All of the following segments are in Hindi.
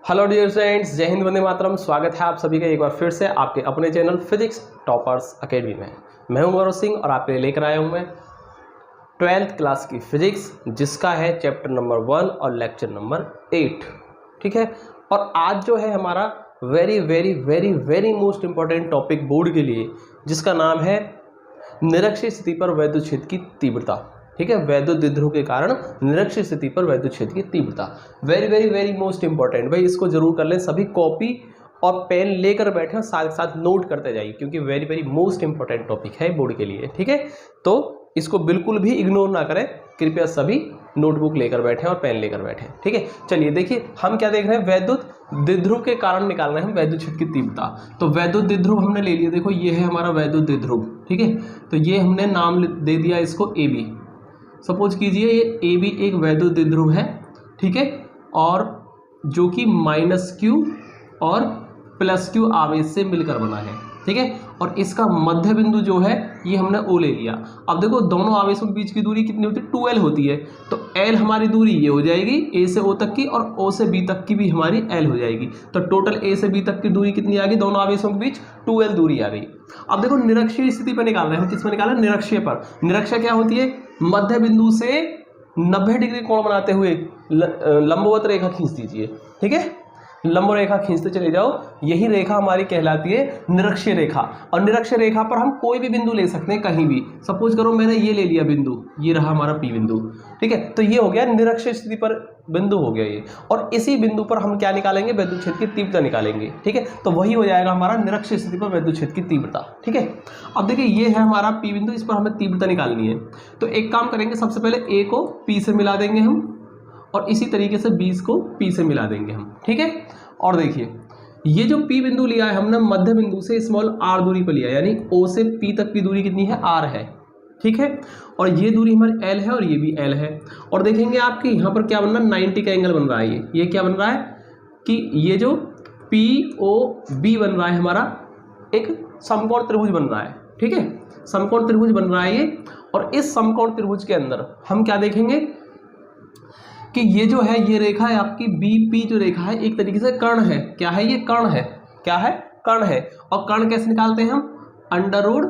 हेलो डियर स्टूडेंट्स, जय हिंद, वंदे मातरम। स्वागत है आप सभी का एक बार फिर से आपके अपने चैनल फिजिक्स टॉपर्स अकेडमी में। मैं हूं गौरव सिंह और आपके लिए लेकर आया हूं मैं 12th क्लास की फिजिक्स, जिसका है चैप्टर नंबर 1 और लेक्चर नंबर 8। ठीक है, और आज जो है हमारा very very very very most important topic board के लिए, जिसका नाम है निरक्षीय स्थिति पर वैद्युत क्षेत्र की तीव्रता। ठीक है, वैद्युत द्विध्रुव के कारण निरक्षीय स्थिति पर वैद्युत क्षेत्र की तीव्रता very very very most important. भाई इसको जरूर कर लें, सभी कॉपी और पेन लेकर बैठे और साथ साथ नोट करते जाइए, क्योंकि very very most important topic है बोर्ड के लिए। ठीक है, तो इसको बिल्कुल भी इग्नोर ना करें, कृपया सभी नोटबुक लेकर बैठे और पेन लेकर बैठे। ठीक है, चलिए देखिए हम क्या देख रहे हैं, वैद्युत द्विध्रुव के कारण निकाल रहे हैं हम वैद्युत क्षेत्र की तीव्रता। तो वैद्युत द्विध्रुव हमने ले लिया, देखो ये है हमारा वैद्युत द्विध्रुव। ठीक है, तो ये हमने नाम दे दिया इसको ए बी। सपोज कीजिए ये ए बी एक वैद्युत द्विध्रुव है। ठीक है, और जो कि -q और +q आवेश से मिलकर बना है। ठीक है, और इसका मध्य बिंदु जो है ये हमने O ले लिया। अब देखो दोनों आवेशों के बीच की दूरी कितनी होती है, 2l होती है। तो l हमारी दूरी ये हो जाएगी A से O तक की, और O से B तक की भी हमारी l हो जाएगी। तो टोटल A से B तक की दूरी कितनी आ गई, दोनों आवेशों के बीच 2l दूरी आ गई। अब देखो निरक्षीय स्थिति पर निकाल रहे हैं हम, किस पर निकाल रहे हैं, निरक्षीय पर। निरक्षीय क्या होती है, मध्य बिंदु से 90 डिग्री कोण बनाते हुए लंबवत रेखा खींच दीजिए। ठीक है, लंब रेखा खींचते चले जाओ, यही रेखा हमारी कहलाती है निरक्षीय रेखा। और निरक्षीय रेखा पर हम कोई भी बिंदु ले सकते हैं कहीं भी। सपोज करो मैंने ये ले लिया बिंदु, ये रहा हमारा P बिंदु। ठीक है, तो ये हो गया निरक्षीय स्थिति पर बिंदु हो गया ये, और इसी बिंदु पर हम क्या निकालेंगे, वैद्युत क्षेत्र की तीव्रता निकालेंगे। ठीक है, तो वही हो जाएगा हमारा निरक्षीय स्थिति पर वैद्युत क्षेत्र की तीव्रता। ठीक है, अब देखिए ये है हमारा P बिंदु, इस पर हमें तीव्रता निकालनी है। तो एक काम करेंगे, सबसे पहले A को P से मिला देंगे हम, और इसी तरीके से B को P से मिला देंगे हम। ठीक है, और देखिए ये जो P बिंदु लिया है हमने, मध्य बिंदु से स्मॉल r दूरी पर लिया, यानी O से P तक की दूरी कितनी है, r है। ठीक है, और ये दूरी हमारी L है और ये भी L है। और देखेंगे आपके यहाँ पर क्या बन रहा है, 90 का एंगल बन रहा है। ये क्या बन रहा है कि ये जो POB बन रहा है हमारा, एक समकोण त्रिभुज बन रहा है। ठीक है, समकोण त्रिभुज बन रहा है ये, और इस समकोण त्रिभुज के अंदर हम क्या देखेंगे कि ये जो है, ये रेखा है आपकी BP, जो रेखा है एक तरीके से कर्ण है। क्या है ये, कर्ण है। क्या है, कर्ण है। और कर्ण कैसे निकालते हैं हम, √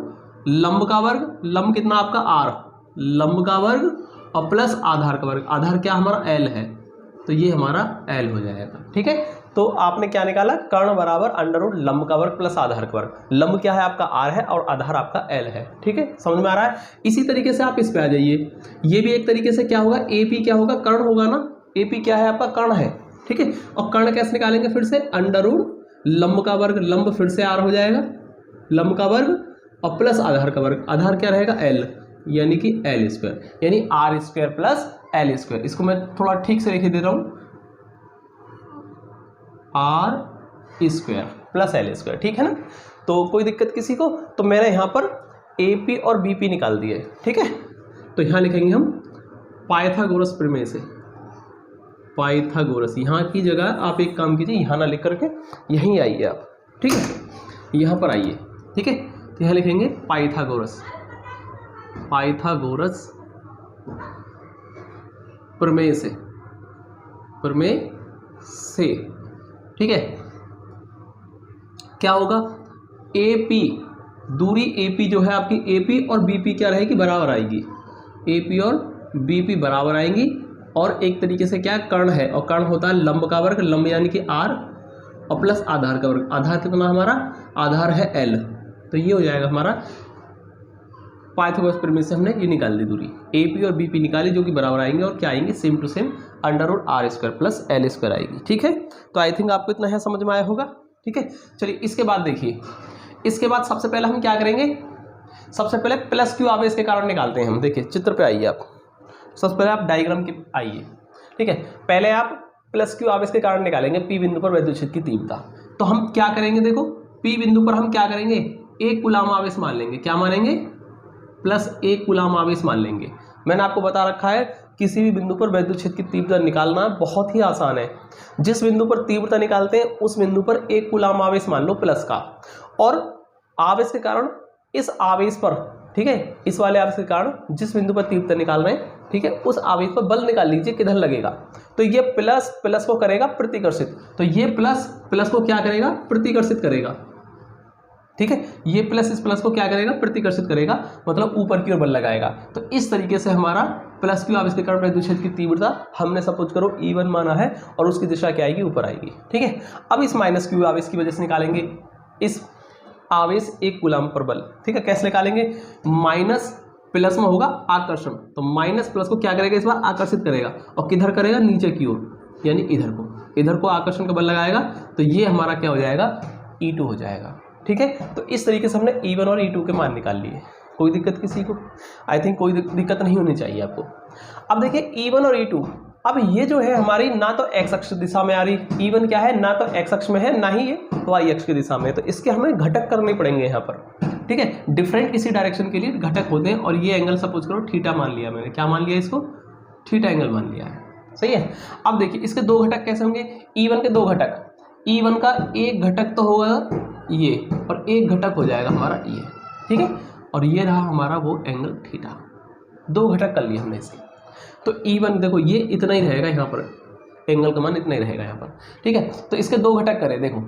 लंब का वर्ग, लंब कितना आपका r, लंब का वर्ग और प्लस आधार का वर्ग। आधार क्या हमारा L है, तो ये हमारा L हो जाएगा। ठीक है, तो आपने क्या निकाला, कर्ण बराबर √ लंब का वर्ग प्लस आधार का वर्ग। लंब क्या है आपका r है और आधार आपका L है। ठीक है, समझ में आ रहा है। इसी तरीके से आप इस पे आ जाइए, ये भी एक तरीके से क्या होगा, AP क्या होगा, कर्ण होगा ना। AP क्या है आपका, कर्ण है। ठीक है, और कर्ण कैसे निकालेंगे, फिर से √ लंब का वर्ग, लंब फिर से r हो जाएगा, लंब का वर्ग और प्लस आधार का वर्ग। आधार क्या रहेगा, L, यानी कि L², यानी r² प्लस L²। इसको मैं थोड़ा ठीक से लिख दे रहा हूँ, r² प्लस L²। ठीक है ना, तो कोई दिक्कत किसी को। तो मैंने यहाँ पर AP और BP निकाल दिए। ठीक है, तो यहाँ लिखेंगे हम पाइथागोरस प्रमेय से, पाइथागोरस। यहाँ की जगह आप एक काम कीजिए, यहाँ ना लिख करके यहीं आइए आप। ठीक है, यहाँ पर आइए। ठीक है, तो यहाँ लिखेंगे पाइथागोरस, पाइथागोरस प्रमेय से, प्रमेय से। ठीक है, क्या होगा, AP दूरी AP जो है आपकी, AP और BP क्या रहेगी, बराबर आएगी। AP और BP बराबर आएंगी, और एक तरीके से क्या, कर्ण है, और कर्ण होता है लंब का वर्ग, लंब यानी कि r और प्लस आधार का वर्ग। आधार कितना हमारा, आधार है L। तो ये हो जाएगा हमारा पाइथागोरस प्रमेय से हमने ये निकाल दी दूरी, AP और BP निकाली, जो कि बराबर आएंगे, और क्या आएंगे, same to same √r² plus L² आएगी। ठीक है, तो आई थिंक आपको इतना है समझ में आया होगा। ठीक है, चलिए इसके बाद देखिए, इसके बाद सबसे पहले हम क्या करेंगे, सबसे पहले +q आवेश के कारण निकालते हैं हम। देखिए चित्र पे आइए आप, सबसे पहले आप डायग्राम के आइए। ठीक है, पहले आप +q आवेश के कारण निकालेंगे P बिंदु पर वैद्युत क्षेत्र की तीव्रता। तो हम क्या करेंगे, देखो P बिंदु पर हम क्या करेंगे, 1 कूलाम आवेश मान लेंगे। क्या मानेंगे, +1 कूलाम आवेश मान लेंगे। मैंने आपको बता रखा है, किसी भी बिंदु पर वैद्युत क्षेत्र की तीव्रता निकालना बहुत ही आसान है। जिस बिंदु पर तीव्रता निकालते हैं उस बिंदु पर 1 कूलाम आवेश मान लो प्लस का, और आवेश के कारण इस आवेश पर, ठीक है, इस वाले आवेश के कारण जिस बिंदु पर तीव्रता निकाल रहे हैं ठीक है, उस आवेश पर बल निकाल लीजिए किधर लगेगा। तो ये प्लस प्लस को करेगा प्रतिकर्षित, तो ये प्लस प्लस को क्या करेगा, प्रतिकर्षित करेगा। ठीक है, ये प्लस इस प्लस को क्या करेगा, प्रतिकर्षित करेगा, मतलब ऊपर की ओर बल लगाएगा। तो इस तरीके से हमारा प्लस क्यू आवेश के कारण विद्युत क्षेत्र की तीव्रता हमने सपोज करो E1 माना है और उसकी दिशा क्या आएगी, ऊपर आएगी। ठीक है, अब इस माइनस क्यू आवेश की वजह से निकालेंगे इस आवेश 1 कूलम पर बल। ठीक है, कैसे निकालेंगे, माइनस प्लस में होगा आकर्षण, तो माइनस प्लस को क्या करेगा, इस बार आकर्षित करेगा, और किधर करेगा, नीचे की ओर, यानी इधर को आकर्षण का बल लगाएगा। तो ये हमारा क्या हो जाएगा, E2 हो जाएगा। ठीक है, तो इस तरीके से हमने E1 और E2 के मान निकाल लिए। कोई दिक्कत किसी को, आई थिंक कोई दिक्कत नहीं होनी चाहिए आपको। अब देखिए E1 और E2, अब ये जो है हमारी ना तो x अक्ष दिशा में आ रही, E1 क्या है, ना तो x अक्ष में है ना ही ये y अक्ष की दिशा में, तो इसके हमें घटक करने पड़ेंगे यहाँ पर। ठीक है, डिफरेंट किसी डायरेक्शन के लिए घटक होते हैं, और ये एंगल सपोज करो थीटा मान लिया मैंने, क्या मान लिया इसको, थीटा एंगल मान लिया है। सही है, अब देखिए इसके दो घटक कैसे होंगे, E1 के दो घटक, E1 का एक घटक तो होगा ये, और एक घटक हो जाएगा हमारा ये। ठीक है, और ये रहा हमारा वो एंगल थीटा, दो घटक कर लिए हमने इसके। तो E1 देखो ये इतना ही रहेगा यहाँ पर, एंगल का मान इतना ही रहेगा यहाँ पर। ठीक है, तो इसके दो घटक करें, देखो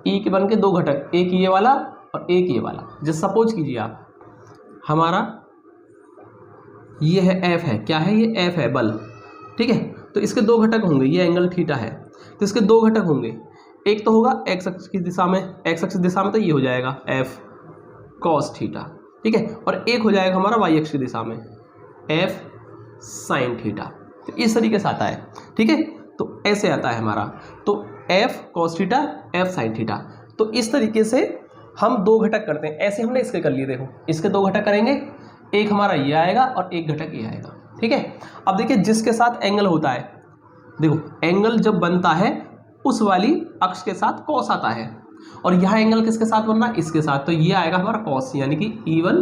E1 के दो घटक, एक ये वाला और एक ये वाला। जैसे सपोज कीजिए आप, हमारा ये है F है, क्या है ये, F है बल। ठीक है, तो इसके दो घटक होंगे, ये एंगल थीटा है, तो इसके दो घटक होंगे, एक तो होगा x अक्ष की दिशा में, x अक्ष की दिशा में तो ये हो जाएगा F cos थीटा। ठीक है, और एक हो जाएगा हमारा y अक्ष की दिशा में F sin थीटा। तो इस तरीके से आता है। ठीक है, तो ऐसे आता है हमारा, तो F cos theta, F sin theta. तो इस तरीके से हम दो घटक करते हैं, ऐसे हमने इसके कर लिए। देखो इसके दो घटक करेंगे, एक हमारा ये आएगा और एक घटक ये आएगा। ठीक है, अब देखिए जिसके साथ एंगल होता है, देखो एंगल जब बनता है उस वाली अक्ष के साथ कॉस आता है, और यहाँ एंगल किसके साथ बनना है, इसके साथ, तो ये आएगा हमारा कॉस, यानी कि E1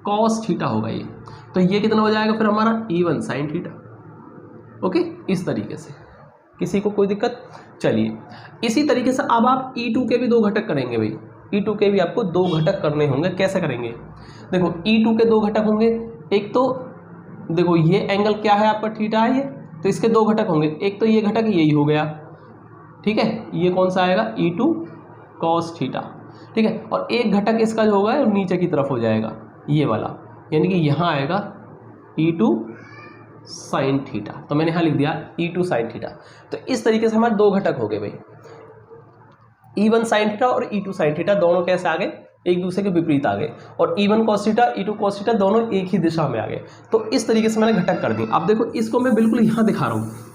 कॉस थीटा होगा ये। तो ये कितना हो जाएगा फिर हमारा, E1 साइन थीटा। ओके, इस तरीके से, किसी को कोई दिक्कत। चलिए इसी तरीके से अब आप E2 के भी दो घटक करेंगे भाई, E2 के भी आपको दो घटक करने होंगे। कैसे करेंगे, देखो E2 के दो घटक होंगे, एक तो देखो ये एंगल क्या है आपका, थीटा है ये, तो इसके दो घटक होंगे, एक तो ये घटक यही हो गया। ठीक है, ये कौन सा आएगा, E2 cos थीटा। ठीक है, और एक घटक इसका जो होगा नीचे की तरफ हो जाएगा ये वाला, यानी कि यहाँ आएगा E2 sin थीटा। तो मैंने यहाँ लिख दिया E2 sin थीटा। तो इस तरीके से हमारे दो घटक हो गए भाई, E1 sin थीटा और E2 sin थीटा, दोनों कैसे आ गए, एक दूसरे के विपरीत आ गए, और E1 cos theta, E2 cos theta दोनों एक ही दिशा में आ गए। तो इस तरीके से मैंने घटक कर दी। अब देखो इसको मैं बिल्कुल यहाँ दिखा रहा हूँ,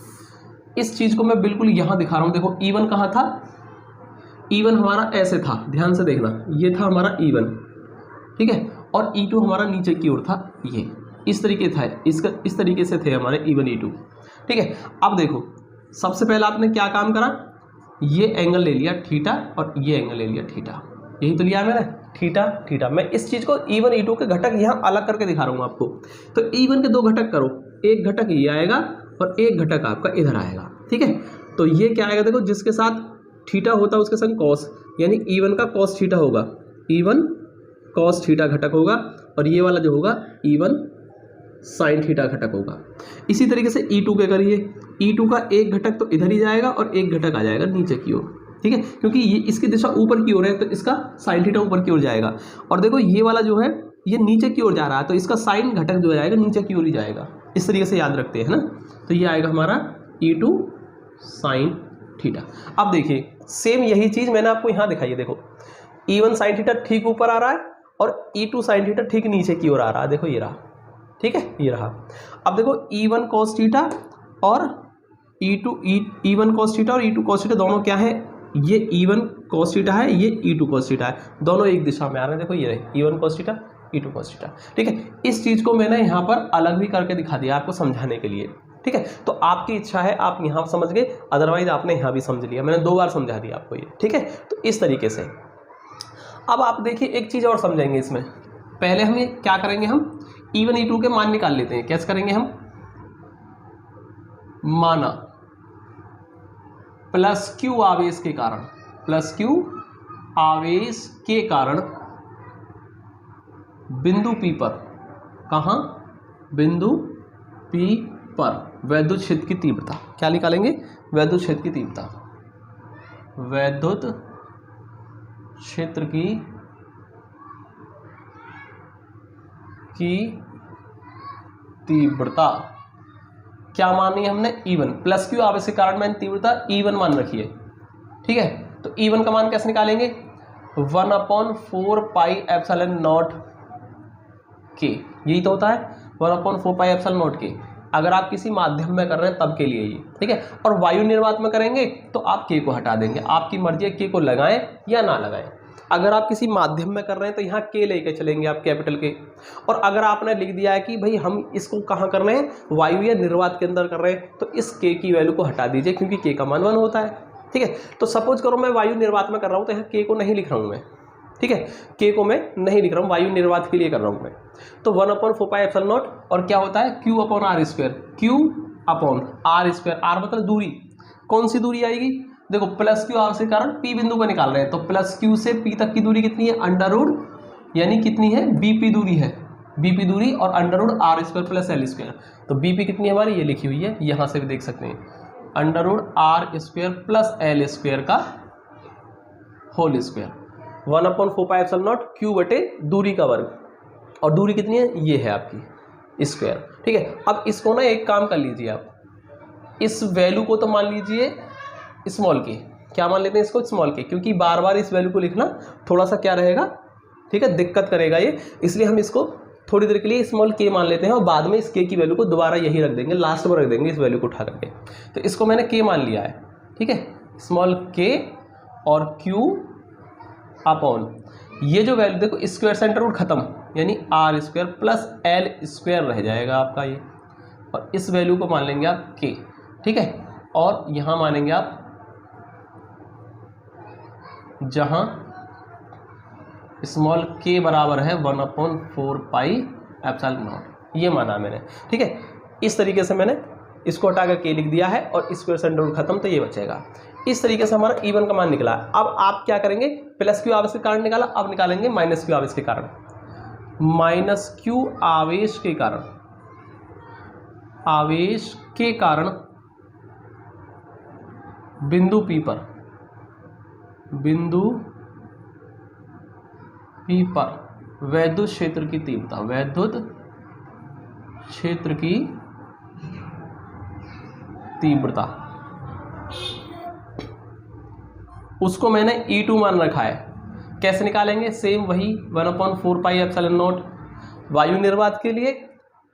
इस चीज़ को मैं बिल्कुल यहाँ दिखा रहा हूँ। देखो E1 कहाँ था, E1 हमारा ऐसे था, ध्यान से देखना, ये था हमारा E1। ठीक है, और E2 हमारा नीचे की ओर था, ये इस तरीके था, इस तरीके से थे हमारे E1 E2। ठीक है, अब देखो सबसे पहले आपने क्या काम करा, ये एंगल ले लिया थीटा और ये एंगल ले लिया थीटा, यही तो लिया मैंने, थीटा थीटा। मैं इस चीज़ को E1 E2 के घटक यहाँ अलग करके दिखा रहा हूँ आपको। तो E1 के दो घटक करो, एक घटक ये आएगा और एक घटक आपका इधर आएगा। ठीक है, तो ये क्या आएगा, देखो जिसके साथ थीटा होता है उसके संग कॉस, यानी E1 का कॉस थीटा होगा, E1 कॉस थीटा घटक होगा, और ये वाला जो होगा E1 साइन थीटा घटक होगा। इसी तरीके से E2 के करिए, E2 का एक घटक तो इधर ही जाएगा और एक घटक आ जाएगा नीचे की ओर। ठीक है, क्योंकि ये इसकी दिशा ऊपर की ओर है, तो इसका साइन थीटा ऊपर की ओर जाएगा, और देखो ये वाला जो है ये नीचे की ओर जा रहा है, तो इसका साइन घटक जो जाएगा नीचे की ओर ही जाएगा। इस तरीके से याद रखते हैं ना, तो ये आएगा हमारा E2 साइन थीटा। अब देखिए सेम यही चीज़ मैंने आपको यहाँ दिखाई है, देखो E1 साइन थीटा ठीक ऊपर आ रहा है और E2 साइन थीटा ठीक नीचे की ओर आ रहा है, देखो ये रहा। ठीक है, ये रहा। अब देखो E1 cos थीटा और E1 cos थीटा और E2 cos थीटा दोनों क्या है, ये E1 cos थीटा है, ये E2 cos थीटा है, दोनों एक दिशा में आ रहे हैं। देखो ये रहे E1 cos theta, E2 cos theta. ठीक है, इस चीज़ को मैंने यहाँ पर अलग भी करके दिखा दिया आपको समझाने के लिए। ठीक है, तो आपकी इच्छा है आप यहाँ समझ गए, अदरवाइज आपने यहाँ भी समझ लिया, मैंने दो बार समझा दिया आपको ये। ठीक है, तो इस तरीके से अब आप देखिए एक चीज़ और समझेंगे इसमें। पहले हम ये क्या करेंगे, हम E1 E2 के मान निकाल लेते हैं। कैसे करेंगे हम, माना प्लस क्यू आवेश के कारण, प्लस क्यू आवेश के कारण बिंदु P पर, कहाँ, बिंदु पी पर वैद्युत क्षेत्र की तीव्रता क्या निकालेंगे? वैद्युत क्षेत्र की तीव्रता, वैद्युत क्षेत्र की तीव्रता क्या मानी हमने? E1 प्लस क्यू आवश्यक कारण मैंने तीव्रता E1 मान रखी है, ठीक है। तो E1 का मान कैसे निकालेंगे? 1/4πε0 के, यही तो होता है 1/4πε0 के, अगर आप किसी माध्यम में कर रहे हैं तब के लिए ये, ठीक है। और वायु निर्वात में करेंगे तो आप के को हटा देंगे, आपकी मर्जी है के को लगाएं या ना लगाएं। अगर आप किसी माध्यम में कर रहे हैं तो यहाँ के लेके चलेंगे आप, कैपिटल के। और अगर आपने लिख दिया है कि भाई हम इसको कहाँ कर रहे हैं, वायु या निर्वात के अंदर कर रहे हैं, तो इस के की वैल्यू को हटा दीजिए, क्योंकि के का मान 1 होता है, ठीक है। तो सपोज करो मैं वायु निर्वात में कर रहा हूँ, तो यहाँ के को नहीं लिख रहा हूँ मैं, ठीक है, के को मैं नहीं लिख रहा हूँ, वायु निर्वात के लिए कर रहा हूँ मैं। तो 1/4πε0 और क्या होता है Q/r², Q/r², r मतलब दूरी, कौन सी दूरी आएगी? देखो प्लस क्यू आर से कारण पी बिंदु को निकाल रहे हैं, तो प्लस क्यू से पी तक की दूरी कितनी है? अंडर-रूट, यानी कितनी है? बीपी दूरी है, बीपी दूरी और अंडर-रूट r² प्लस l²। तो बीपी कितनी है हमारी? ये लिखी हुई है, यहाँ से भी देख सकते हैं, अंडर-रूट r² प्लस l² का होल स्क्वायर, 1/4πε0 क्यू बटे दूरी का वर्ग, और दूरी कितनी है? ये है आपकी स्क्वायर, ठीक है। अब इसको ना एक काम कर लीजिए आप, इस वैल्यू को तो मान लीजिए स्मॉल के, क्या मान लेते हैं इसको? स्मॉल के, क्योंकि बार बार इस वैल्यू को लिखना थोड़ा सा क्या रहेगा, ठीक है, दिक्कत करेगा ये, इसलिए हम इसको थोड़ी देर के लिए स्मॉल के मान लेते हैं और बाद में इस के की वैल्यू को दोबारा यही रख देंगे, लास्ट में रख देंगे इस वैल्यू को उठा करके। तो इसको मैंने के मान लिया है, ठीक है, स्मॉल के और क्यू अपॉन ये जो वैल्यू देखो स्क्वायर सेंटर रूट खत्म, यानी r² प्लस l² रह जाएगा आपका ये, और इस वैल्यू को मान लेंगे आप के, ठीक है। और यहाँ मानेंगे आप जहां स्मॉल के बराबर है 1/4πε0, ये माना मैंने, ठीक है। इस तरीके से मैंने इसको हटाकर के लिख दिया है और स्क्वायर सेंटर रूट खत्म, तो ये बचेगा। इस तरीके से हमारा E1 का मान निकला। अब आप क्या करेंगे? प्लस क्यू आवेश के कारण निकाला, अब निकालेंगे माइनस क्यू आवेश के कारण। माइनस क्यू आवेश के कारण, आवेश के कारण बिंदु P पर, बिंदु P पर वैद्युत क्षेत्र की तीव्रता, वैद्युत क्षेत्र की तीव्रता, उसको मैंने E2 मान रखा है। कैसे निकालेंगे? सेम वही 1/4πε0। वायु निर्वात के लिए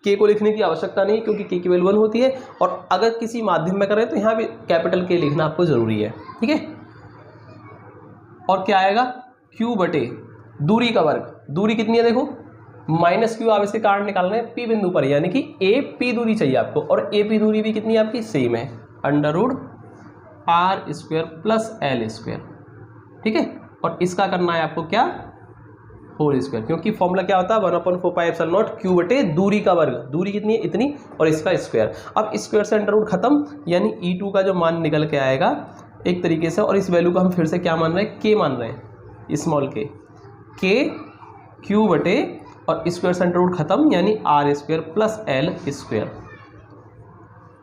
के को लिखने की आवश्यकता नहीं, क्योंकि के की वैल्यू 1 होती है, और अगर किसी माध्यम में करें तो यहाँ भी कैपिटल के लिखना आपको जरूरी है, ठीक है। और क्या आएगा? Q बटे दूरी का वर्ग, दूरी कितनी है देखो, माइनस क्यू आवेश के कारण निकालना है P बिंदु पर, यानी कि AP दूरी चाहिए आपको, और AP दूरी भी कितनी है आपकी? सेम है, अंडर-रूट r² प्लस l², ठीक है। और इसका करना है आपको क्या? होल स्क्वायर, क्योंकि फॉर्मूला क्या होता है 1/4πε0 क्यू बटे दूरी का वर्ग, दूरी कितनी है? इतनी, और इसका स्क्वायर। अब स्क्वायर से अंडर रूट खत्म, यानी E2 का जो मान निकल के आएगा एक तरीके से, और इस वैल्यू को हम फिर से क्या मान रहे हैं? के मान रहे हैं, स्मॉल के क्यू बटे और स्क्वायर से अंडर रूट खत्म, यानी r² प्लस l²,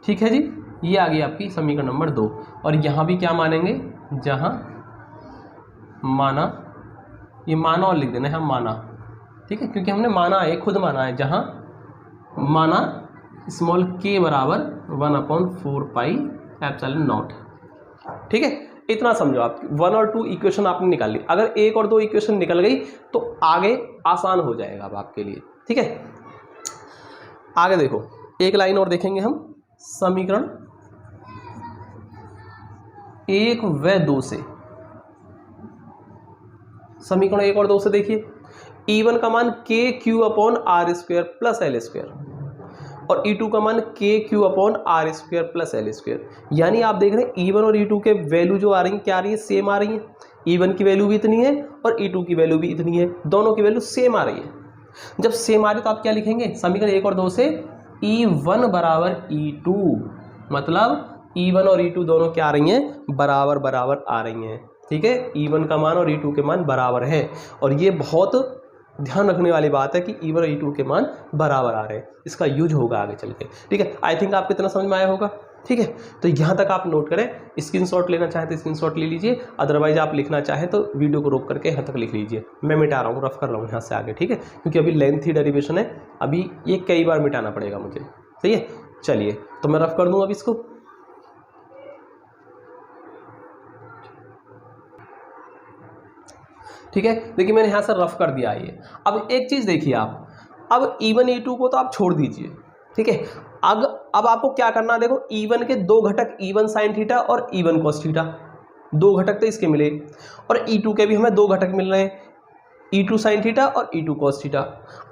ठीक है जी। ये आ गई आपकी समीकरण नंबर 2। और यहाँ भी क्या मानेंगे? जहाँ माना, ये माना और लिख देना है हम, माना, ठीक है, क्योंकि हमने माना है, खुद माना है। जहाँ माना स्मॉल के बराबर 1/4πε0, ठीक है। इतना समझो आप, 1 और 2 इक्वेशन आपने निकाल ली। अगर 1 और 2 इक्वेशन निकल गई तो आगे आसान हो जाएगा अब आपके लिए, ठीक है। आगे देखो, एक लाइन और देखेंगे हम, समीकरण 1 व 2 से, समीकरण 1 और 2 से देखिए, E1 का मान KQ/r² प्लस l², और E2 का मान KQ/r² प्लस l²। यानी आप देख रहे हैं E1 और E2 के वैल्यू जो आ रही है, क्या आ रही है? सेम आ रही है। E1 की वैल्यू भी इतनी है और E2 की वैल्यू भी इतनी है, दोनों की वैल्यू सेम आ रही है। जब सेम आ रही है तो आप क्या लिखेंगे? समीकरण 1 और 2 से E1 बराबर E2, मतलब E1 और E2 दोनों क्या आ रही हैं? बराबर बराबर आ रही हैं, ठीक है। E1 का मान और E2 के मान बराबर है, और ये बहुत ध्यान रखने वाली बात है कि E1 और E2 के मान बराबर आ रहे हैं, इसका यूज होगा आगे चल के। ठीक है, आई थिंक आपको इतना समझ में आया होगा। ठीक है, तो यहाँ तक आप नोट करें, स्क्रीनशॉट लेना चाहें तो स्क्रीनशॉट ले लीजिए, अदरवाइज आप लिखना चाहें तो वीडियो को रोक करके यहाँ तक लिख लीजिए। मैं मिटा रहा हूँ, रफ कर रहा हूँ यहाँ से आगे। ठीक है, क्योंकि अभी लेंथी डेरिवेशन है, अभी ये कई बार मिटाना पड़ेगा मुझे। सही है, चलिए तो मैं रफ कर दूँ अब इसको। ठीक है, देखिए मैंने यहाँ से रफ कर दिया ये। अब एक चीज़ देखिए आप, अब E1 E2 को तो आप छोड़ दीजिए। ठीक है, अब आपको क्या करना है, देखो E1 के दो घटक E1 साइन थीटा और E1 कॉस थीटा, दो घटक तो इसके मिले, और E2 के भी हमें दो घटक मिल रहे हैं, E2 साइन थीटा और E2 कॉस थीटा।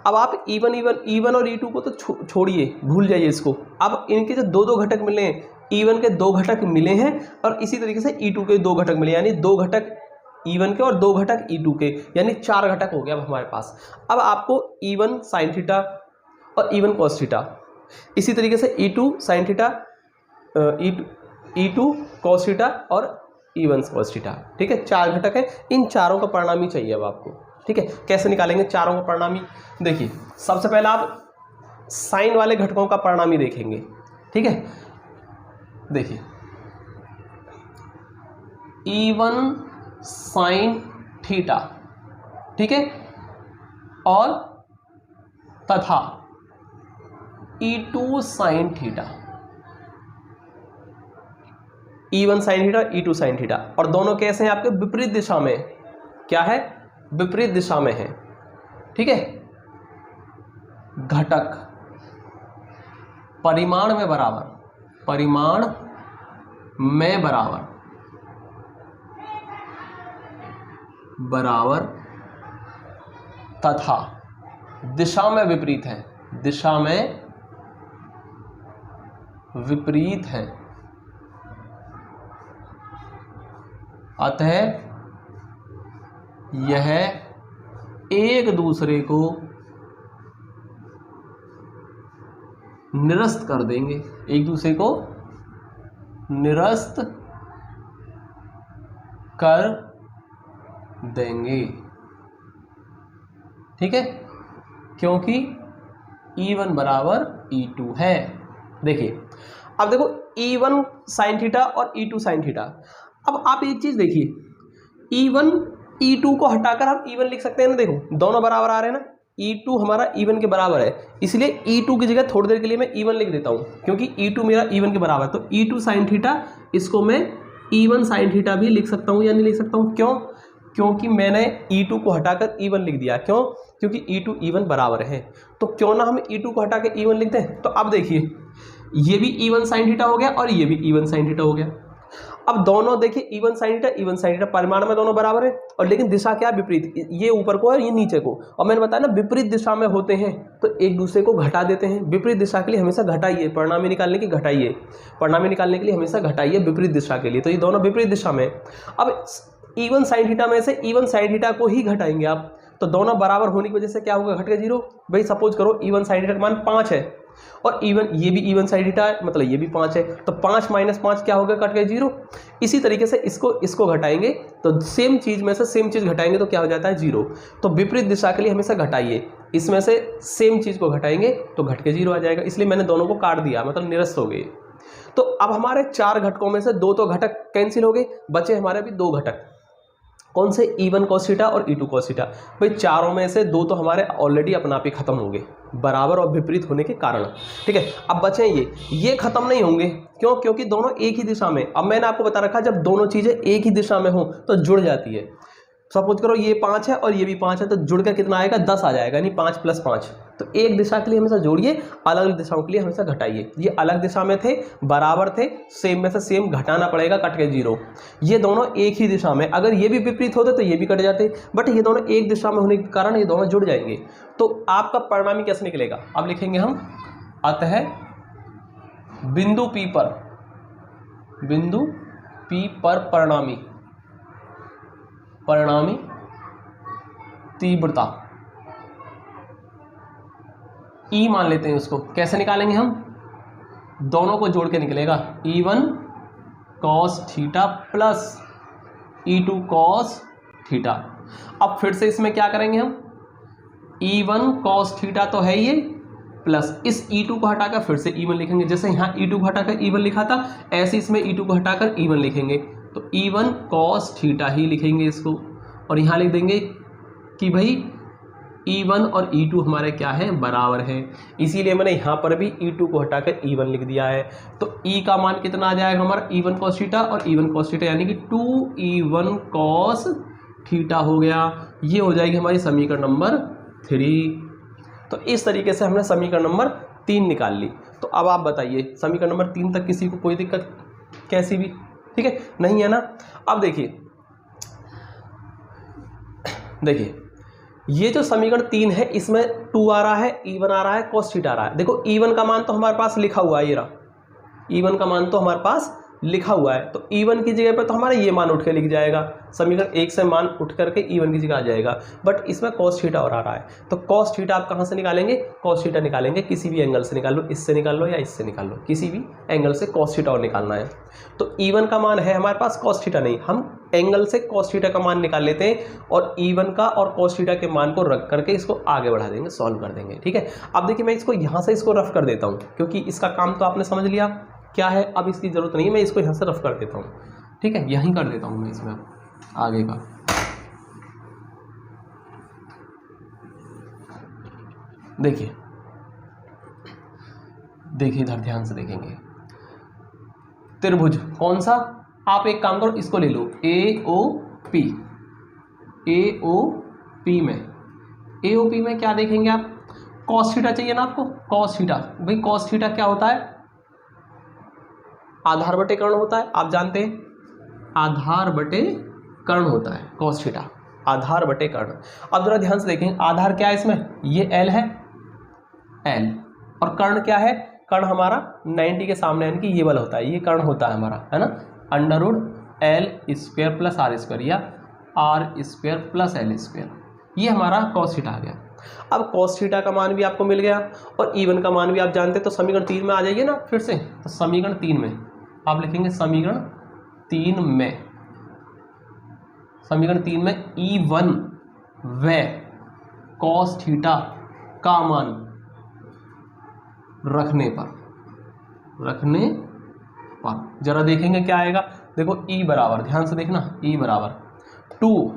अब आप E1 और E2 को तो छोड़िए, भूल जाइए इसको। अब इनके जो दो दो घटक मिले हैं, E1 के दो घटक मिले हैं और इसी तरीके से E2 के दो घटक मिले, यानी दो घटक E1 के और दो घटक E2 के, यानी चार घटक हो गया अब हमारे पास। अब आपको E1 साइन थीटा और E1 कॉस थीटा, इसी तरीके से E2 sine theta, E2 cos theta और E1 कॉस थीटा। ठीक है, चार घटक है, इन चारों का परिणामी चाहिए अब आपको। ठीक है, कैसे निकालेंगे चारों का परिणामी, देखिए सबसे पहले आप साइन वाले घटकों का परिणामी देखेंगे। ठीक है, देखिए E1 साइन थीटा, ठीक है, और तथा E2 sine theta, E1 sine theta, E2 sine theta, और दोनों कैसे हैं आपके विपरीत दिशा में, क्या है, विपरीत दिशा में है। ठीक है, घटक परिमाण में बराबर, परिमाण में बराबर तथा दिशा में विपरीत है, दिशा में विपरीत है, अतः यह एक दूसरे को निरस्त कर देंगे, एक दूसरे को निरस्त कर देंगे। ठीक है, क्योंकि E1 बराबर E2 है। देखिए अब देखो E1 साइन थीटा और E2 साइन थीटा। अब आप एक चीज देखिए, E1 E2 को हटाकर हम E1 लिख सकते हैं ना, देखो दोनों बराबर आ रहे हैं ना, E2 हमारा E1 के बराबर है, इसलिए E2 की जगह थोड़ी देर के लिए मैं E1 लिख देता हूं, क्योंकि E2 मेरा E1 के बराबर है। तो E2 साइन थीटा, इसको मैं E1 साइन थीटा भी लिख सकता हूं या नहीं लिख सकता हूं, क्यों, क्योंकि मैंने E2 को हटाकर E1 लिख दिया, क्यों, क्योंकि E2 E1 बराबर है। तो क्यों ना हम E2 को हटाकर E1 लिखते हैं। तो अब देखिए ये भी E1 साइन थीटा हो गया और ये भी E1 साइन थीटा हो गया। अब दोनों देखिए E1 साइन थीटा परिमाण में दोनों बराबर है, और लेकिन दिशा क्या है, विपरीत, ये ऊपर को और ये नीचे को। और मैंने बताया ना विपरीत दिशा में होते हैं तो एक दूसरे को घटा देते हैं। विपरीत दिशा के लिए हमेशा घटाइए, परिणामी निकालने की घटाइए, परिणामी निकालने के लिए हमेशा घटाइए विपरीत दिशा के लिए। तो ये दोनों विपरीत दिशा में। अब E1 साइन थीटा में से E1 साइन थीटा को ही घटाएंगे आप, तो दोनों बराबर होने की वजह से क्या होगा, घट के 0। भाई सपोज करो E1 साइन थीटा का मान 5 है और E1 ये भी E1 साइन थीटा है, मतलब ये भी 5 है, तो 5 माइनस 5 क्या होगा, कट के 0। इसी तरीके से इसको घटाएंगे तो सेम चीज में से सेम चीज घटाएंगे तो क्या हो जाता है, 0। तो विपरीत दिशा के लिए हमेशा घटाइए, इसमें से सेम चीज को घटाएंगे तो घट के 0 आ जाएगा। इसलिए मैंने दोनों को काट दिया, मतलब निरस्त हो गए। तो अब हमारे चार घटकों में से दो तो घटक कैंसिल हो गए, बचे हमारे भी दो घटक, कौन से, E1 cos थीटा और E2 cos थीटा। भाई चारों में से दो तो हमारे ऑलरेडी अपना आप ही खत्म होंगे, बराबर और विपरीत होने के कारण। ठीक है, अब बचे ये खत्म नहीं होंगे, क्यों, क्योंकि दोनों एक ही दिशा में। अब मैंने आपको बता रखा जब दोनों चीजें एक ही दिशा में हो तो जुड़ जाती है। सपोज करो ये 5 है और ये भी 5 है, तो जुड़ कर कितना आएगा, 10 आ जाएगा, यानी 5 + 5। तो एक दिशा के लिए हमेशा जोड़िए, अलग अलग दिशाओं के लिए हमेशा घटाइए। ये अलग दिशा में थे, बराबर थे, सेम में से सेम घटाना पड़ेगा, कट के 0। ये दोनों एक ही दिशा में, अगर ये भी विपरीत होते तो ये भी कट जाते, बट ये दोनों एक दिशा में होने के कारण ये दोनों जुड़ जाएंगे। तो आपका परिणामी कैसे निकलेगा, अब लिखेंगे हम, अतः बिंदु P पर परिणामी तीव्रता E मान लेते हैं उसको। कैसे निकालेंगे हम, दोनों को जोड़ के निकलेगा, E1 cos theta plus E2 cos theta. अब फिर से इसमें क्या करेंगे हम, E1 cos थीटा तो है ये, प्लस इस E2 को हटाकर फिर से E1 लिखेंगे। जैसे यहाँ E2 को हटाकर E1 लिखा था, ऐसे इसमें E2 को हटाकर E1 लिखेंगे, तो E1 cos थीटा ही लिखेंगे इसको। और यहाँ लिख देंगे कि भाई E1 और E2 हमारे क्या है, बराबर है। इसीलिए मैंने यहाँ पर भी E2 को हटाकर E1 लिख दिया है। तो E का मान कितना आ जाएगा हमारा, E1 cos थीटा और E1 cos थीटा, यानी कि 2E1 cos थीटा हो गया। ये हो जाएगी हमारी समीकरण नंबर 3। तो इस तरीके से हमने समीकरण नंबर 3 निकाल ली। तो अब आप बताइए समीकरण नंबर 3 तक किसी को कोई दिक्कत कैसी भी, ठीक है, नहीं है ना। अब देखिए ये जो समीकरण 3 है इसमें 2 आ रहा है, E1 आ रहा है, cos थीटा आ रहा है। देखो E1 का मान तो हमारे पास लिखा हुआ है, ये रहा E1 का मान तो हमारे पास लिखा हुआ है। तो E1 की जगह पर तो हमारा ये मान उठ के लिख जाएगा, समीकरण 1 से मान उठ करके E1 की जगह आ जाएगा। बट इसमें cos थीटा और आ रहा है, तो cos थीटा आप कहाँ से निकालेंगे, cos थीटा निकालेंगे किसी भी एंगल से निकाल लो, इससे निकाल लो या इससे निकाल लो, किसी भी एंगल से cos थीटा और निकालना है। तो E1 का मान है हमारे पास, cos थीटा नहीं, हम एंगल से cos थीटा का मान निकाल लेते हैं और E1 का और cos थीटा के मान को रख करके इसको आगे बढ़ा देंगे, सॉल्व कर देंगे, ठीक है। अब देखिए मैं इसको यहाँ से इसको रफ कर देता हूँ, क्योंकि इसका काम तो आपने समझ लिया क्या है, अब इसकी ज़रूरत नहीं है, मैं इसको यहाँ से रफ कर देता हूँ, ठीक है, यहीं कर देता हूँ मैं इसमें आगे का। देखिए इधर ध्यान से देखेंगे, त्रिभुज कौन सा, आप एक काम करो इसको ले लो, AOP में क्या देखेंगे आप, cos थीटा चाहिए ना आपको, cos थीटा, भाई cos थीटा क्या होता है, आधार बटे कर्ण होता है, आप जानते हैं आधार बटे कर्ण होता है cos थीटा, आधार बटे कर्ण। अब जरा ध्यान से देखें, आधार क्या है इसमें, ये L है, L, और कर्ण क्या है, कर्ण हमारा 90 के सामने यानी कि ये वाला होता है, ये कर्ण होता है हमारा, है ना, अंडररूट L² प्लस R², या R² प्लस L², ये हमारा cos थीटा आ गया। अब cos थीटा का मान भी आपको मिल गया और E1 का मान भी आप जानते हैं, तो समीकरण 3 में आ जाइए ना फिर से। तो समीकरण 3 में आप लिखेंगे, समीकरण 3 में E1 व cos थीटा का मान रखने पर जरा देखेंगे क्या आएगा। देखो E बराबर, ध्यान से देखना, E बराबर 2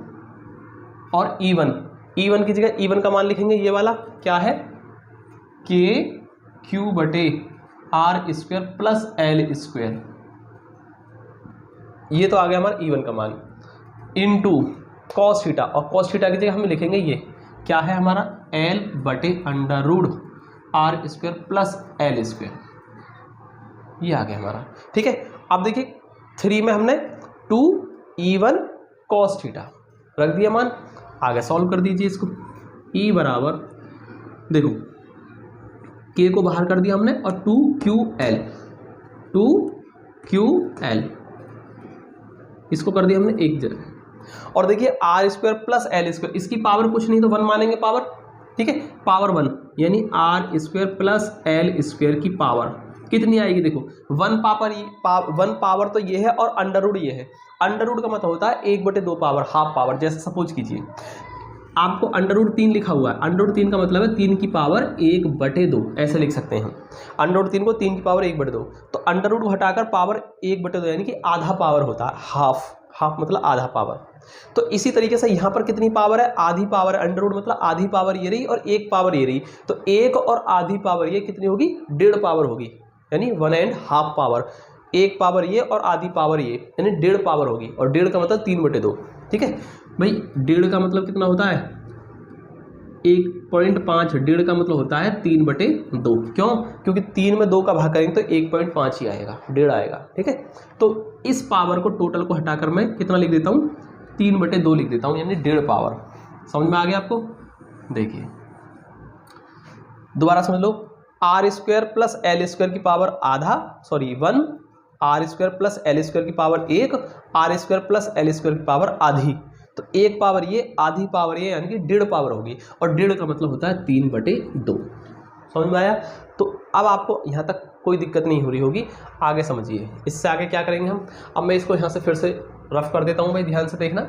और E1 की जगह E1 का मान लिखेंगे, ये वाला क्या है, KQ बटे R² प्लस L², ये तो आ गया हमारा E1 का मान, इनटू cos थीटा, और cos थीटा की जगह हम लिखेंगे ये क्या है हमारा, L बटे अंडररूट R² प्लस L², ये आ गया हमारा, ठीक है। अब देखिए 3 में हमने 2E1 cos थीटा रख दिया मान, आगे सॉल्व कर दीजिए इसको। E बराबर, देखो K को बाहर कर दिया हमने और 2QL इसको कर दिया हमने एक जगह, और देखिए R² प्लस L², इसकी पावर कुछ नहीं तो 1 मानेंगे पावर, ठीक है, पावर 1 यानी R² प्लस L² की पावर कितनी आएगी, देखो 1 पावर तो ये है और अंडररूट ये है, अंडररूट का मतलब होता है 1/2 पावर, हाफ पावर। जैसे सपोज कीजिए आपको अंडररूट 3 लिखा हुआ है, अंडररूट 3 का मतलब है 3 की पावर 1/2, ऐसे लिख सकते हैं हम, अंडररूट 3 को 3 की पावर 1/2, तो अंडररूट को हटाकर पावर 1/2 यानी कि आधा पावर होता है, हाफ मतलब आधा पावर। तो इसी तरीके से यहाँ पर कितनी पावर है, आधी पावर है, अंडररूट मतलब आधी पावर ये रही और 1 पावर ये रही, तो 1 और आधी पावर ये कितनी होगी, 1.5 पावर होगी, यानी 1.5 पावर, 1 पावर ये और आधी पावर ये, यानी 1.5 पावर होगी, और 1.5 का मतलब 3/2, ठीक है भाई। 1.5 का मतलब कितना होता है, 1.5, 1.5 का मतलब होता है 3/2, क्यों, क्योंकि 3 में 2 का भाग करेंगे तो 1.5 ही आएगा, 1.5 आएगा, ठीक है। तो इस पावर को टोटल को हटाकर मैं कितना लिख देता हूँ, 3/2 लिख देता हूँ, यानी 1.5 पावर। समझ में आ गया आपको, देखिए दोबारा समझ लो, R² प्लस L² की पावर आधा, सॉरी 1, R² प्लस L² की पावर 1, R² प्लस L² की पावर आधी, तो 1 पावर ये, आधी पावर ये, यानी कि 1.5 पावर होगी, और 1.5 का मतलब होता है 3/2। समझ में आया। तो अब आपको यहाँ तक कोई दिक्कत नहीं हो रही होगी, आगे समझिए इससे आगे क्या करेंगे हम। अब मैं इसको यहाँ से फिर से रफ कर देता हूँ भाई, ध्यान से देखना।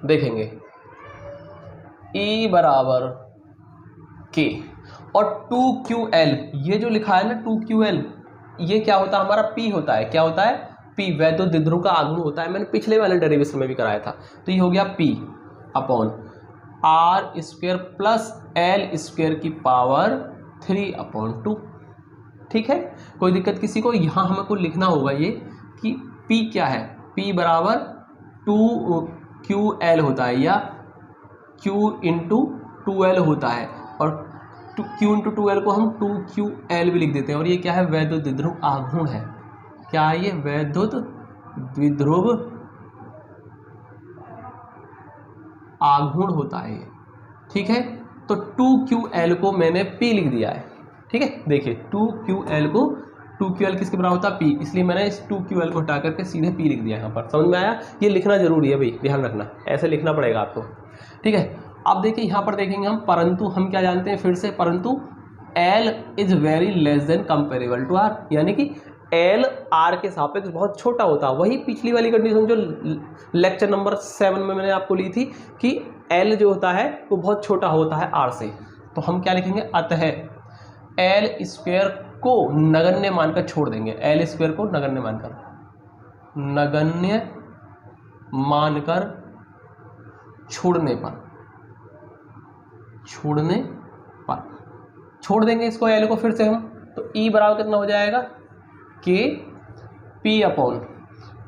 देखेंगे E बराबर K और 2QL, ये जो लिखा है ना 2QL, ये क्या होता है हमारा P होता है। क्या होता है? P, वैद्युत द्विध्रुव का आघूर्ण होता है। मैंने पिछले वाले डेरिवेशन में भी कराया था। तो ये हो गया P upon R square plus L square की पावर 3/2। ठीक है, कोई दिक्कत किसी को? यहाँ हमको लिखना होगा ये कि P क्या है। P बराबर 2QL होता है या Q इंटू 2L होता है, और Q इंटू 2L को हम 2QL भी लिख देते हैं। और ये क्या है? वैद्युत द्विध्रुव आघूर्ण है। क्या है ये? वैद्युत द्विध्रुव आघूर्ण होता है ये। ठीक है, तो 2QL को मैंने P लिख दिया है। ठीक है, देखिए 2QL को 2QL किसके बराबर होता है? P, इसलिए मैंने इस 2QL को हटा करके सीधे P लिख दिया यहाँ पर। समझ में आया? ये लिखना जरूरी है भाई, ध्यान रखना, ऐसे लिखना पड़ेगा आपको। ठीक है, अब देखिए यहाँ पर देखेंगे हम, परंतु हम क्या जानते हैं फिर से, परंतु L is very less than comparable to R, यानी कि L R के सापेक्ष बहुत छोटा होता है। वही पिछली वाली कंडीशन जो लेक्चर नंबर 7 में मैंने आपको ली थी कि L जो होता है वो बहुत छोटा होता है R से। तो हम क्या लिखेंगे? अतः L स्क्वायर को नगण्य मानकर छोड़ देंगे। L स्क्वायर को नगण्य मानकर छोड़ने पर छोड़ देंगे इसको L को फिर से हम। तो E बराबर कितना हो जाएगा? K P upon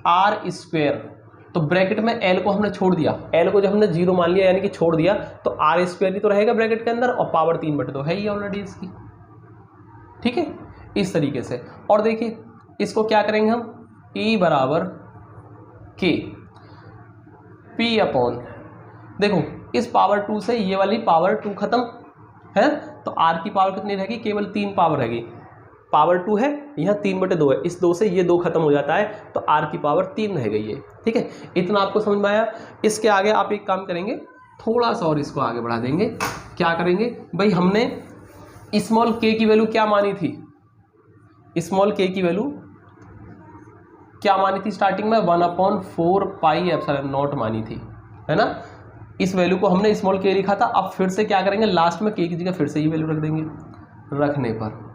R square. तो ब्रैकेट में L को हमने छोड़ दिया, L को जब हमने 0 मान लिया यानी कि छोड़ दिया, तो R स्क्वायर ही तो रहेगा ब्रैकेट के अंदर, और पावर 3/2 है ही ऑलरेडी इसकी। ठीक है, इस तरीके से। और देखिए इसको क्या करेंगे हम? E बराबर K P अपॉन, देखो इस पावर 2 से ये वाली पावर 2 खत्म है, तो R की पावर कितनी रहेगी? केवल 3 पावर रहेगी। पावर 2 है, यहाँ 3/2 है, इस 2 से ये 2 खत्म हो जाता है, तो R की पावर 3 रह गई है। ठीक है, इतना आपको समझ में आया। इसके आगे आप एक काम करेंगे, थोड़ा सा और इसको आगे बढ़ा देंगे। क्या करेंगे भाई? हमने स्मॉल k की वैल्यू क्या मानी थी? स्मॉल k की वैल्यू क्या मानी थी स्टार्टिंग में? 1/4 पाई एप्सिलॉन नॉट मानी थी, है ना। इस वैल्यू को हमने स्मॉल k लिखा था। अब फिर से क्या करेंगे? लास्ट में k की जगह फिर से ये वैल्यू रख देंगे, रखने पर।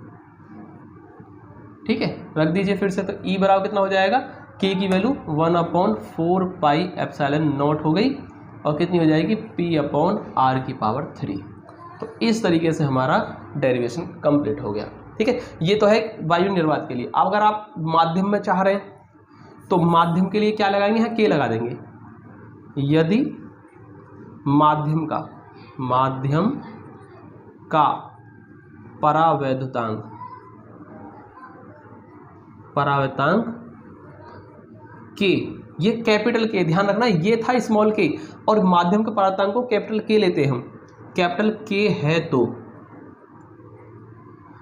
ठीक है, रख दीजिए फिर से। तो E बराबर कितना हो जाएगा? k की वैल्यू 1/4 पाई एप्सिलॉन नॉट हो गई, और कितनी हो जाएगी? P अपॉन R की पावर 3। तो इस तरीके से हमारा डेरिवेशन कंप्लीट हो गया। ठीक है, ये तो है वायु निर्वात के लिए। अब अगर आप माध्यम में चाह रहे हैं तो माध्यम के लिए क्या लगाएंगे? यहाँ k लगा देंगे। यदि माध्यम का परावैद्युतांक k, ये कैपिटल K, ध्यान रखना ये था स्मॉल k, और माध्यम के परावर्तांक को कैपिटल K लेते हैं हम। कैपिटल K है तो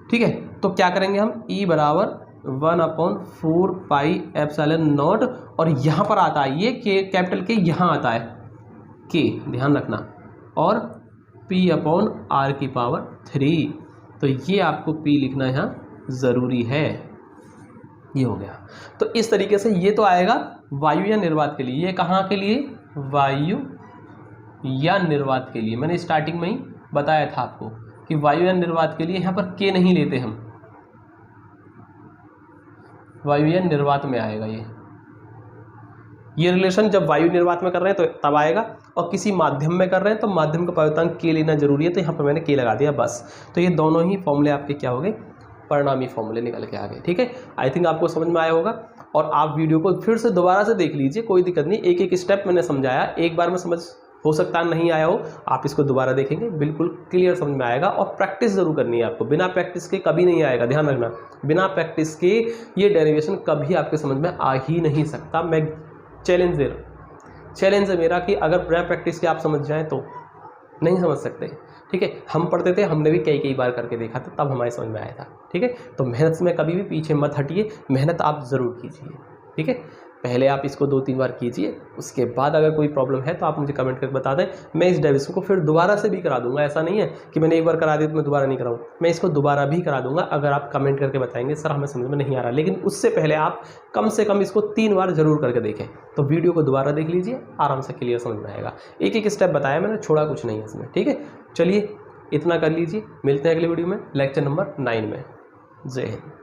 ठीक है, तो क्या करेंगे हम? E बराबर 1/4 पाई एप्सिलॉन नॉट, और यहाँ पर आता है ये K, कैपिटल K यहाँ आता है K, ध्यान रखना, और P अपॉन R की पावर 3। तो ये आपको P लिखना यहाँ ज़रूरी है। ये हो गया। तो इस तरीके से ये तो आएगा वायु या निर्वात के लिए। ये कहाँ के लिए? वायु या निर्वात के लिए। मैंने स्टार्टिंग में ही बताया था आपको कि वायु या निर्वात के लिए यहाँ पर K नहीं लेते हम, वायु या निर्वात में आएगा ये रिलेशन। जब वायु निर्वात में कर रहे हैं तो तब आएगा, और किसी माध्यम में कर रहे हैं तो माध्यम का परावर्तांक K लेना जरूरी है। तो यहाँ पर मैंने K लगा दिया बस। तो ये दोनों ही फॉर्मूले आपके क्या हो गए? परिणामी फॉर्मूले निकल के आ गए। ठीक है, आई थिंक आपको समझ में आया होगा। और आप वीडियो को फिर से दोबारा से देख लीजिए, कोई दिक्कत नहीं। एक एक स्टेप मैंने समझाया, एक बार में समझ हो सकता नहीं आया हो, आप इसको दोबारा देखेंगे, बिल्कुल क्लियर समझ में आएगा। और प्रैक्टिस जरूर करनी है आपको, बिना प्रैक्टिस के कभी नहीं आएगा, ध्यान रखना। बिना प्रैक्टिस के ये डेरिवेशन कभी आपके समझ में आ ही नहीं सकता। मैं चैलेंज दे रहा हूँ, चैलेंज है मेरा कि अगर बिना प्रैक्टिस के आप समझ जाएँ तो नहीं समझ सकते। ठीक है, हम पढ़ते थे, हमने भी कई बार करके देखा था, तब हमारे समझ में आया था। ठीक है, तो मेहनत में कभी भी पीछे मत हटिए, मेहनत आप ज़रूर कीजिए। ठीक है, पहले आप इसको 2-3 बार कीजिए, उसके बाद अगर कोई प्रॉब्लम है तो आप मुझे कमेंट करके बता दें। मैं इस डेविसन को फिर दोबारा से भी करा दूंगा, ऐसा नहीं है कि मैंने एक बार करा दी तो मैं दोबारा नहीं कराऊँ, मैं इसको दोबारा भी करा दूंगा अगर आप कमेंट करके बताएंगे सर हमें समझ में नहीं आ रहा। लेकिन उससे पहले आप कम से कम इसको 3 बार जरूर करके देखें, तो वीडियो को दोबारा देख लीजिए, आराम से क्लियर समझ में आएगा। एक एक स्टेप बताया मैंने, छोड़ा कुछ नहीं है इसमें, ठीक है। चलिए इतना कर लीजिए, मिलते हैं अगले वीडियो में लेक्चर नंबर 9 में। जय हिंद।